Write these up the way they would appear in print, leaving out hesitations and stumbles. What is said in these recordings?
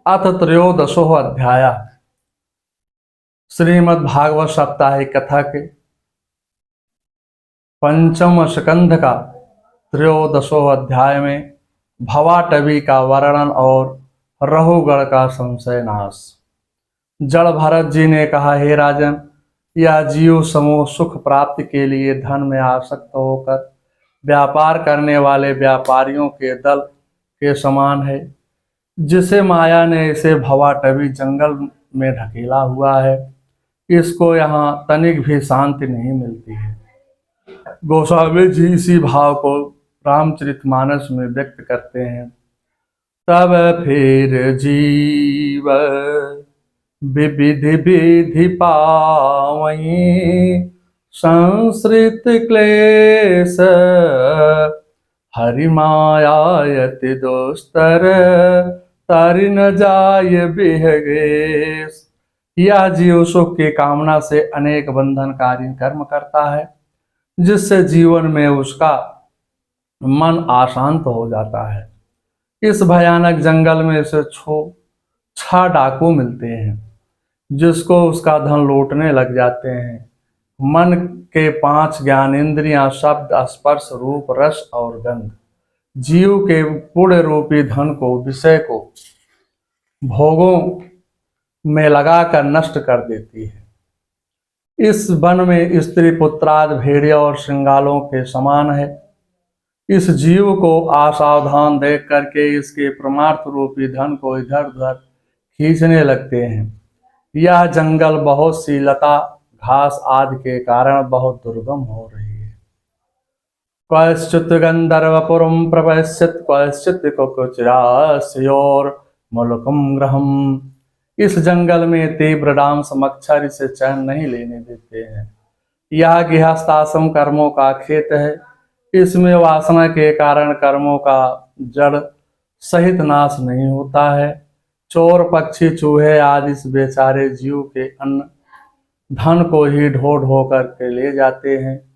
अथ त्रयोदशो अध्याय। श्रीमद् भागवत साप्ताहिक कथा के पंचम स्कंध का त्रयोदशो अध्याय में भवाटवी का वर्णन और रहुगण का संशय नाश। जड़ भरत जी ने कहा, हे राजन, यह जीव समूह सुख प्राप्ति के लिए धन में आसक्त होकर व्यापार करने वाले व्यापारियों के दल के समान है, जिसे माया ने इसे भवाटवी जंगल में ढकेला हुआ है। इसको यहाँ तनिक भी शांति नहीं मिलती है। गोस्वामी जी इसी भाव को रामचरितमानस में व्यक्त करते हैं। तब फिर जीव विविधि विधि पावई, संसृत क्लेश हरि मायायति दोस्तर, तारि न जाय बिहगेश। यह जीव सुख की कामना से अनेक बंधनकारी कर्म करता है, जिससे जीवन में उसका मन अशांत हो जाता है। इस भयानक जंगल में इसे 6 डाकू मिलते हैं, जिसको उसका धन लूटने लग जाते हैं। मन के 5 ज्ञानेंद्रियां शब्द, स्पर्श, रूप, रस और गंध जीव के पुण्य रूपी धन को, विषय को भोगों में लगाकर नष्ट कर देती है। इस वन में स्त्री पुत्राद भेड़िया और श्रृंगालों के समान है। इस जीव को असावधान देख करके इसके परमार्थ रूपी धन को इधर उधर खींचने लगते हैं। यह जंगल बहुत सी लता घास आदि के कारण बहुत दुर्गम हो रही है। क्वचित् गंधर्वपुरं प्रपश्यत्, क्वचित् कुकुचिरास्योर्मुलकं गृहम्। इस जंगल में तीव्र डांस मच्छर इसे चैन नहीं लेने देते हैं। यह गृहस्थाश्रम कर्मों का खेत है। इसमें वासना के कारण कर्मों का जड़ सहित नाश नहीं होता है। चोर, पक्षी, चूहे आदि इस बेचारे जीव के अन्न धन को ही ढो ढो करके ले जाते हैं।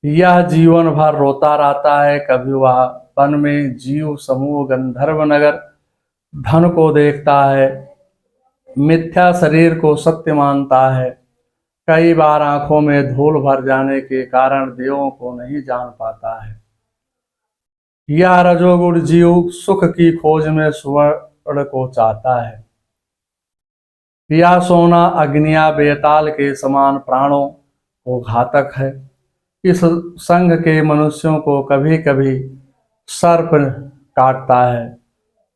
यह जीवन भर रोता रहता है। कभी वह वन में जीव समूह गंधर्व नगर धन को देखता है, मिथ्या शरीर को सत्य मानता है। कई बार आंखों में धूल भर जाने के कारण देवों को नहीं जान पाता है। यह रजोगुण जीव सुख की खोज में स्वर्ण को चाहता है। यह सोना अग्निया बेताल के समान प्राणों को घातक है। इस संघ के मनुष्यों को कभी कभी सर्प काटता है,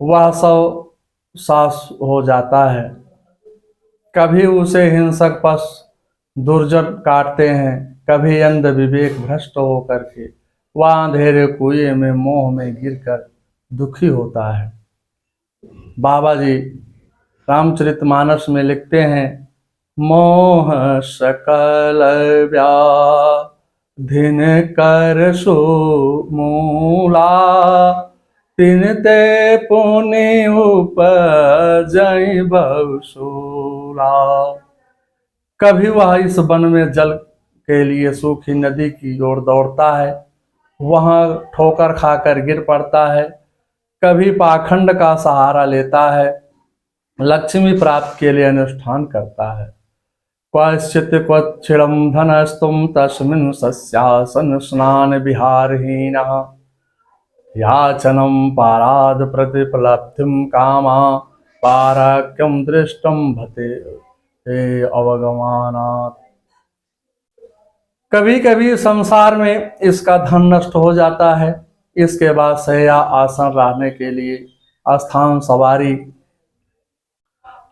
वह 100 सास हो जाता है। कभी उसे हिंसक पशु दुर्जन काटते हैं। कभी अंध विवेक भ्रष्ट होकर के वह अंधेरे कुएं में मोह में गिरकर दुखी होता है। बाबा जी रामचरितमानस में लिखते हैं, मोह सकल व्याधिन कर सो मूला, तिन ते पुण्य उपजई बहुशूला। कभी वह इस वन में जल के लिए सूखी नदी की ओर दौड़ता है, वहां ठोकर खाकर गिर पड़ता है। कभी पाखंड का सहारा लेता है, लक्ष्मी प्राप्ति के लिए अनुष्ठान करता है। क्वचित् क्वच्छिणं धनस्तुं तस्मिन् सस्यासन स्नान विहारहीनः, याचनं पाराद प्रतिपलब्धिं कामा, पाराक्यं दृष्टं भते अवगमानात्। कभी कभी संसार में इसका धन नष्ट हो जाता है। इसके बाद शैया, आसन, रहने के लिए स्थान, सवारी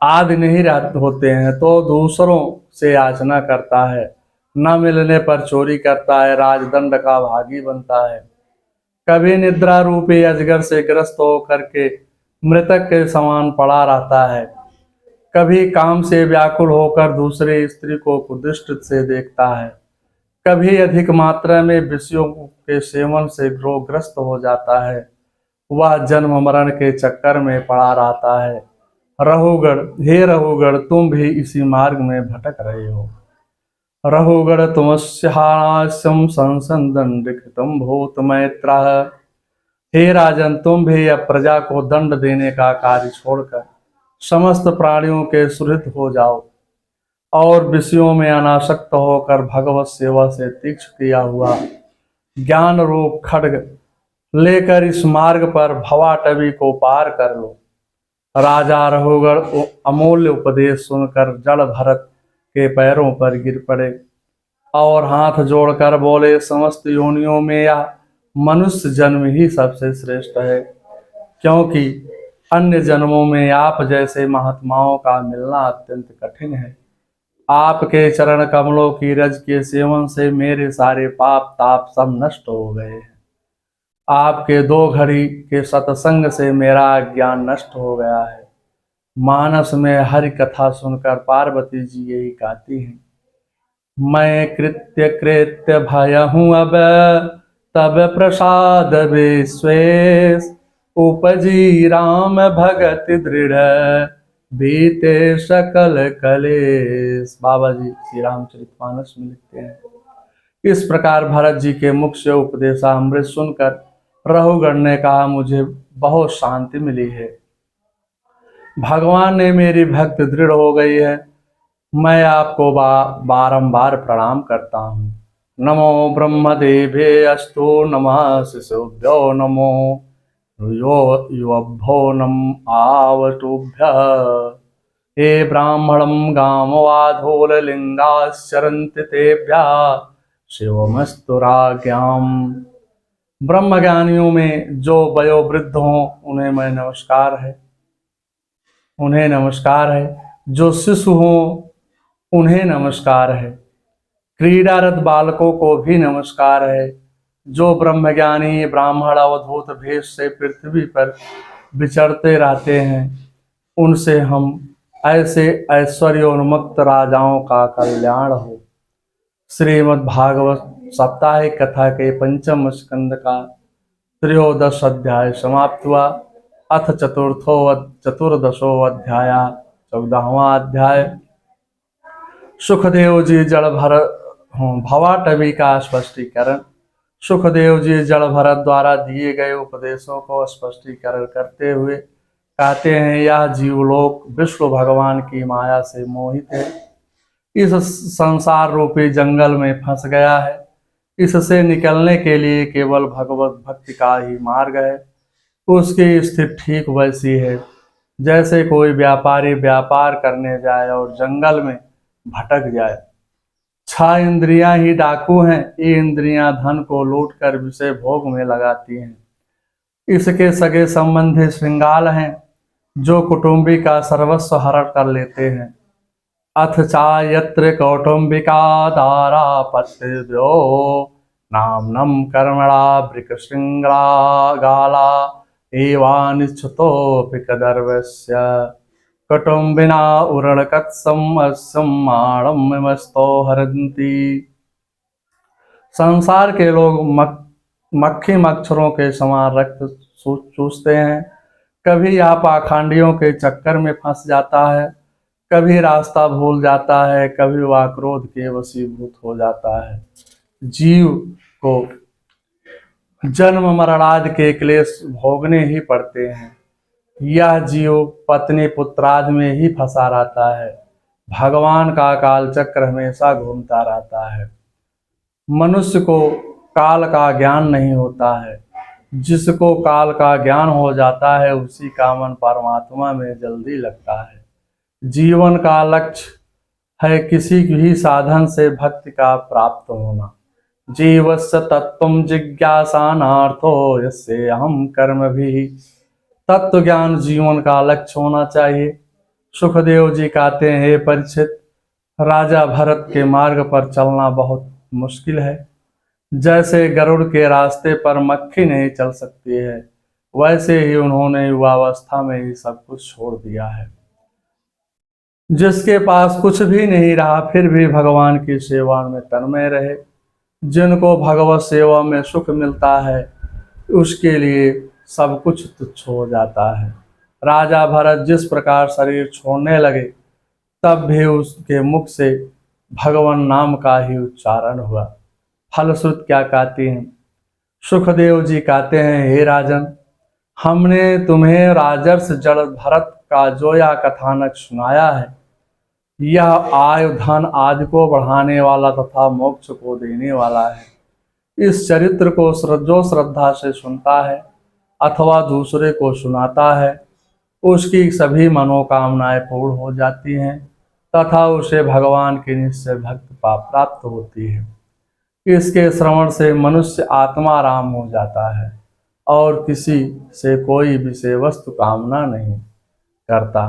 आदि नहीं होते हैं तो दूसरों से याचना करता है। न मिलने पर चोरी करता है, राजदंड का भागी बनता है। कभी निद्रा रूपी अजगर से ग्रस्त होकर के मृतक के समान पड़ा रहता है। कभी काम से व्याकुल होकर दूसरे स्त्री को कुदृष्टि से देखता है। कभी अधिक मात्रा में विषयों के सेवन से रोगग्रस्त हो जाता है। वह जन्म मरण के चक्कर में पड़ा रहता है। रहुगण, हे रहुगण, तुम भी इसी मार्ग में भटक रहे हो। रहुगण तुमस्यास्यं संसदंडकृतं भूत मैत्रः। हे राजन, तुम भी अब प्रजा को दंड देने का कार्य छोड़कर समस्त प्राणियों के सुहृद हो जाओ और विषयों में अनासक्त होकर भगवत सेवा से तीक्ष्ण किया हुआ ज्ञान रूप खड्ग लेकर इस मार्ग पर भवाटवी को पार कर लो। राजा रघुगण अमूल्य उपदेश सुनकर जड़ भरत के पैरों पर गिर पड़े और हाथ जोड़कर बोले, समस्त योनियों में यह मनुष्य जन्म ही सबसे श्रेष्ठ है, क्योंकि अन्य जन्मों में आप जैसे महात्माओं का मिलना अत्यंत कठिन है। आपके चरण कमलों की रज के सेवन से मेरे सारे पाप ताप सब नष्ट हो गए हैं। आपके 2 घड़ी के सत्संग से मेरा ज्ञान नष्ट हो गया है। मानस में हरि कथा सुनकर पार्वती जी यही गाती हैं, मैं कृत्य कृत्य भय हूँ अब तब प्रसाद विश्वेश, उपजी राम भगत दृढ़ बीते सकल कलेश। बाबा जी श्री रामचरितमानस में लिखते हैं, इस प्रकार भरत जी के मुख से उपदेशामृत सुनकर रघुगण ने कहा, मुझे बहुत शांति मिली है, भगवान ने मेरी भक्ति दृढ़ हो गई है, मैं आपको बारंबार प्रणाम करता हूँ। नमो ब्रह्मदेवे अस्तु नमः शिशुभ्यो नमो युवभ्यो नम आवटुभ्य हे ब्राह्मणं गामवाधूललिंगाश्चरन्ति तेभ्यः शिवमस्तु राज्ञाम्। ब्रह्मज्ञानियों में जो वयोवृद्ध हों उन्हें मैं नमस्कार है, उन्हें नमस्कार है, जो शिशु हों उन्हें नमस्कार है, क्रीडारत बालकों को भी नमस्कार है, जो ब्रह्मज्ञानी ब्राह्मण अवधूत भेष से पृथ्वी पर विचरते रहते हैं उनसे हम ऐसे ऐश्वर्योन्मुक्त राजाओं का कल्याण हो। श्रीमद् भागवत साप्ताहिक कथा के 5वें स्कंद का 13 अध्याय समाप्त हुआ। अथ चतुर्दशो अध्याय 14वां अध्याय। सुखदेव जी जड़ भरत भवाटवी का स्पष्टीकरण। सुखदेव जी जड़ भरत द्वारा दिए गए उपदेशों को स्पष्टीकरण करते हुए कहते हैं, यह जीवलोक विष्णु भगवान की माया से मोहित है, इस संसार रूपी जंगल में फंस गया है। इससे निकलने के लिए केवल भगवत भक्ति का ही मार्ग है। उसकी स्थिति ठीक वैसी है जैसे कोई व्यापारी व्यापार करने जाए और जंगल में भटक जाए। 6 इंद्रियां ही डाकू हैं, ये इंद्रियां धन को लूट कर विषय भोग में लगाती हैं। इसके सगे संबंधी श्रृंगाल हैं जो कुटुंबी का सर्वस्व हरण कर लेते हैं। अथ चायत्र कौटुंबिका दारा पत्यो नामनम कर्मणा वृक श्रृंगला गाला एवानिच्छुतोऽपि कदर्वस्य कुटुंबिना उरणकत्सम्माणमस्तो हरन्ति। संसार के लोग मक्खी मच्छरों के समान रक्त चूसते हैं। कभी यह पाखंडियों के चक्कर में फंस जाता है, कभी रास्ता भूल जाता है, कभी वह क्रोध के वशीभूत हो जाता है। जीव को जन्म मरणादि के क्लेश भोगने ही पड़ते हैं। यह जीव पत्नी पुत्रादि में ही फंसा रहता है। भगवान का काल चक्र हमेशा घूमता रहता है। मनुष्य को काल का ज्ञान नहीं होता है। जिसको काल का ज्ञान हो जाता है उसी का मन परमात्मा में जल्दी लगता है। जीवन का लक्ष्य है किसी भी साधन से भक्ति का प्राप्त होना। जीवस्य तत्त्वं जिज्ञासानार्थो यस्य अहम कर्म भी। तत्व ज्ञान जीवन का लक्ष्य होना चाहिए। सुखदेव जी कहते हैं, हे परीक्षित, राजा भरत के मार्ग पर चलना बहुत मुश्किल है। जैसे गरुड़ के रास्ते पर मक्खी नहीं चल सकती है, वैसे ही उन्होंने युवावस्था में ही सब कुछ छोड़ दिया है। जिसके पास कुछ भी नहीं रहा फिर भी भगवान की सेवा में तन्मय रहे, जिनको भगवत सेवा में सुख मिलता है, उसके लिए सब कुछ तुच्छ हो जाता है। राजा भरत जिस प्रकार शरीर छोड़ने लगे तब भी उसके मुख से भगवान नाम का ही उच्चारण हुआ। फलश्रुत क्या कहती हैं? सुखदेव जी कहते हैं, हे राजन, हमने तुम्हें राजर्ष जड़ भरत का जो यह कथानक सुनाया है, यह आयु धन आदि को बढ़ाने वाला तथा मोक्ष को देने वाला है। इस चरित्र को जो श्रद्धा से सुनता है अथवा दूसरे को सुनाता है, उसकी सभी मनोकामनाएं पूर्ण हो जाती हैं तथा उसे भगवान की निश्चय भक्ति प्राप्त होती है। इसके श्रवण से मनुष्य आत्माराम हो जाता है और किसी से कोई विषय वस्तु कामना नहीं करता।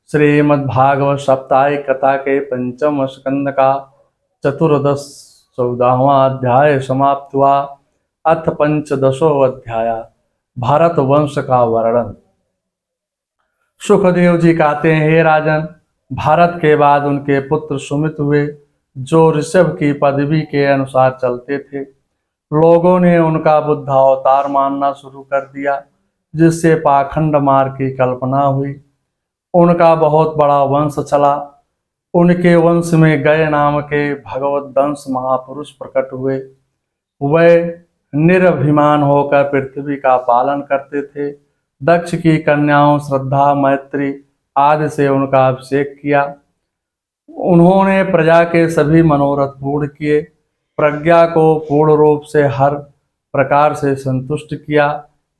श्रीमद्भागवत साप्ताहिक कथा के पंचम स्कंद का 14वां अध्याय समाप्त हुआ। अथ पंचदशो अध्याय भारत वंश का वर्णन। सुखदेव जी कहते हैं, हे राजन, भारत के बाद उनके पुत्र सुमित हुए, जो ऋषभ की पदवी के अनुसार चलते थे। लोगों ने उनका बुद्ध अवतार मानना शुरू कर दिया, जिससे पाखंड मार्ग की कल्पना हुई। उनका बहुत बड़ा वंश चला। उनके वंश में गय नाम के भगवत दंश महापुरुष प्रकट हुए। वे निरभिमान होकर पृथ्वी का पालन करते थे। दक्ष की कन्याओं श्रद्धा, मैत्री आदि से उनका अभिषेक किया। उन्होंने प्रजा के सभी मनोरथ पूर्ण किए। प्रज्ञा को पूर्ण रूप से हर प्रकार से संतुष्ट किया।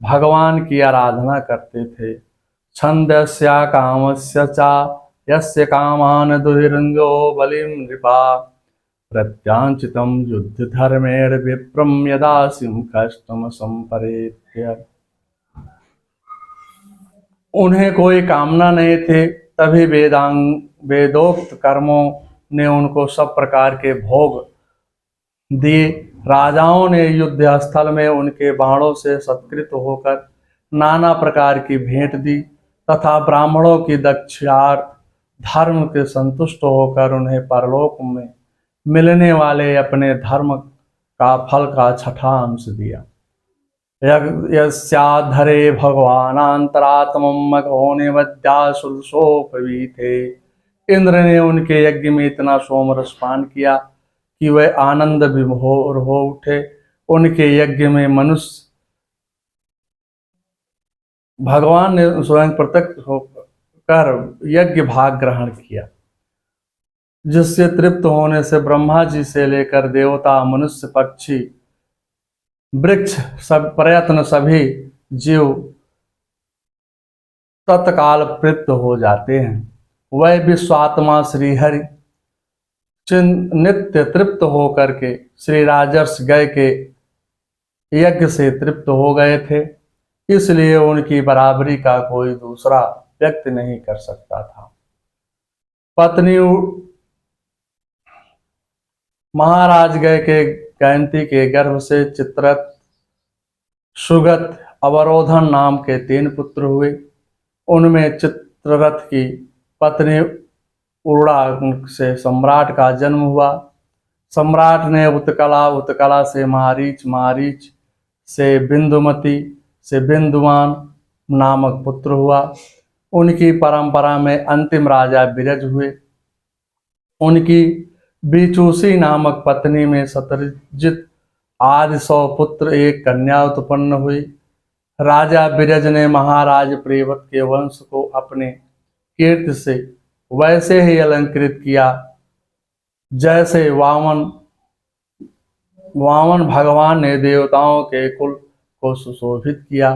भगवान की आराधना करते थे। छंदस्या कामस्य चा यस्य कामान दुहिरंगो बलिम नृपा प्रत्यांचितम युद्ध धर्मेण विप्रम यदासिम कष्टम संपरेत्य। उन्हें कोई कामना नहीं थे, तभी वेदोक्त कर्मों ने उनको सब प्रकार के भोग दिए। राजाओं ने युद्ध स्थल में उनके बाणों से सत्कृत होकर नाना प्रकार की भेंट दी तथा ब्राह्मणों की दक्षिणार्थ धर्म के संतुष्ट होकर उन्हें परलोक में मिलने वाले अपने धर्म का फल का छठा अंश दिया। यस्याधरे भगवानांतरात्मम मघो निवद्यासुलसोपवीते। इंद्र ने उनके यज्ञ में इतना सोमरस पान किया कि वे आनंद विभोर हो उठे। उनके यज्ञ में मनुष्य भगवान ने स्वयं प्रत्यक्ष होकर यज्ञ भाग ग्रहण किया, जिससे तृप्त होने से ब्रह्मा जी से लेकर देवता, मनुष्य, पक्षी, वृक्ष, सब प्रयत्न सभी जीव तत्काल तृप्त हो जाते हैं। वह विश्वात्मा श्रीहरि नित्य तृप्त होकर के श्री राजर्ष गय के यज्ञ से तृप्त हो गए थे, इसलिए उनकी बराबरी का कोई दूसरा व्यक्ति नहीं कर सकता था। पत्नी महाराज गय के गयंती के गर्भ से चित्ररथ, सुगत, अवरोधन नाम के 3 पुत्र हुए। उनमें चित्ररथ की पत्नी उर्ड़ा से सम्राट का जन्म हुआ। सम्राट ने उत्कला, उत्कला से मारीच, मारीच से बिंदुमती, से बिंदुवान नामक पुत्र हुआ। उनकी परंपरा में अंतिम राजा विरज हुए। उनकी बीचूसी नामक पत्नी में शतरजित आदि 100 पुत्र, एक कन्या उत्पन्न हुई। राजा विरज ने महाराज प्रेवत के वंश को अपने कीर्ति से वैसे ही अलंकृत किया जैसे वामन भगवान ने देवताओं के कुल को सुशोभित किया।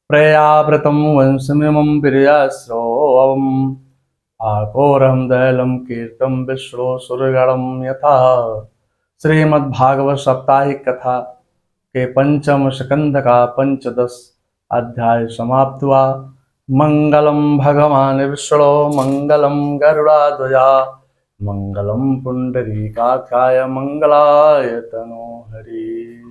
प्रयाव्रतम वंशमिमं वीर्याश्रवम् आकोरम दैलम कीर्तम विष्णु सुरगणम यथा। श्रीमद्भागवत साप्ताहिक कथा के पंचम स्कंध का 15 अध्याय समाप्त हुआ। मंगलम भगवान विष्णु मंगलम गरुड़ाध्वजा मंगलम पुंडरीकाक्षाय मंगलाय तनोहरि।